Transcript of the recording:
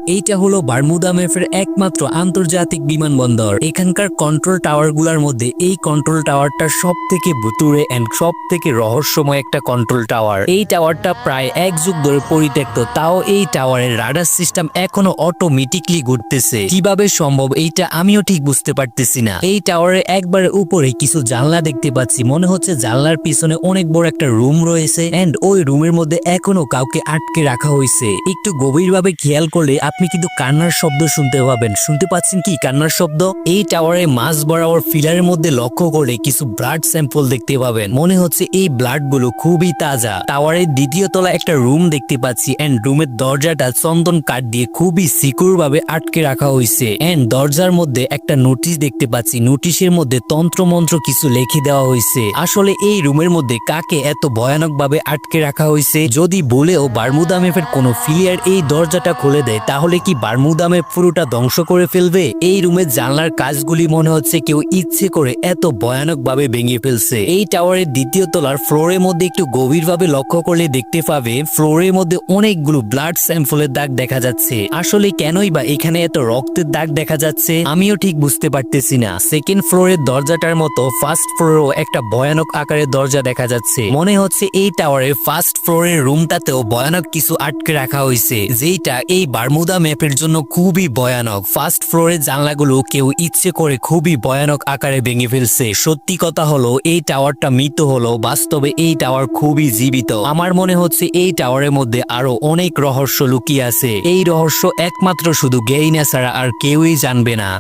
এইটা হলো বারমুদা ম্যাপের একমাত্র আন্তর্জাতিক বিমানবন্দর। এখানকার কন্ট্রোল টাওয়ারগুলোর মধ্যে এই কন্ট্রোল টাওয়ারটা সব থেকে ভুতুড়ে এন্ড সব থেকে রহস্যময় একটা কন্ট্রোল টাওয়ার। এই টাওয়ারটা প্রায় 1 যুগ ধরে পরিত্যক্ত, তাও এই টাওয়ারের রাডার সিস্টেম এখনো অটোমেটিকলি ঘুরতেছে। কিভাবে সম্ভব এইটা আমিও ঠিক বুঝতে পারতেছি না। এই টাওয়ারের একবারে উপরে কিছু জানলা দেখতে পাচ্ছি, মনে হচ্ছে জানলার পিছনে অনেক বড় একটা রুম রয়েছে এন্ড ওই রুমের মধ্যে এখনো কাউকে আটকে রাখা হয়েছে। একটু গভীরভাবে খেয়াল করলে আপনি কিন্তু কান্নার শব্দ শুনতে পাবেন। শুনতে পাচ্ছেন কি কান্নার শব্দ? এই টাওয়ারে মাঝ বরাবর ফিলারের মধ্যে লক্ষ্য করে কিছু ব্লাড স্যাম্পল দেখতে পাবেন। মনে হচ্ছে এই ব্লাড গুলো খুবই তাজা। টাওয়ারের দ্বিতীয় তলা একটা রুম দেখতে পাচ্ছি এন্ড রুমের দরজাটা চন্দন কাঠ দিয়ে খুবই সিকিউর ভাবে আটকে রাখা হয়েছে এন্ড দরজার মধ্যে একটা নোটিশ দেখতে পাচ্ছি। নোটিশের মধ্যে তন্ত্রমন্ত্র কিছু লিখে দেওয়া হয়েছে। আসলে এই রুমের মধ্যে কাকে এত ভয়ানক ভাবে আটকে রাখা হয়েছে? যদি বলেও বারমুদা ম্যাপের কোনো ফিলিয়ার এই দরজাটা খুলে দেয় তাহলে কি বারমুদা ম্যাপ পুরোটা ধ্বংস করে ফেলবে? এই রুমের জানলার কাজগুলি মনে হচ্ছে কেউ ইচ্ছে করে এত ভয়ানক ভাবে ভেঙে ফেলছে। এই টাওয়ারের দ্বিতীয় তলার ফ্লোরের মধ্যে একটু গভীর ভাবে লক্ষ্য করলে দেখতে পাবে ফ্লোরের মধ্যে অনেকগুলো ব্লাড স্যাম্পলের দাগ দেখা যাচ্ছে। আসলে কেনই বা এখানে এত রক্তের দাগ দেখা যাচ্ছে আমিও ঠিক বুঝতে পারতেছি না। সেকেন্ড ফ্লোরের দরজাটার মতো ফার্স্ট ফ্লোরেও একটা ভয়ানক আকারের দরজা দেখা যাচ্ছে। মনে হচ্ছে এই টাওয়ারের ফার্স্ট ফ্লোরের রুমটাতেও ভয়ানক কিছু আটকে রাখা হয়েছে, যেটা এই বারমুদা ম্যাপের জন্য খুবই ভয়ানক। ফার্স্ট ফ্লোরের জানলাগুলো কেউ ইচ্ছে করে খুবই ভয়ানক আকারে ভেঙে ফেলছে। সত্যি কথা হলো এই টাওয়ারটা মৃত হলো, বাস্তবে এই টাওয়ার খুবই জীবিত। আমার মনে হচ্ছে এই টাওয়ারের মধ্যে আরো অনেক রহস্য লুকিয়ে আছে। এই রহস্য একমাত্র শুধু গেইনা ছাড়া আর কেউই জানবে না।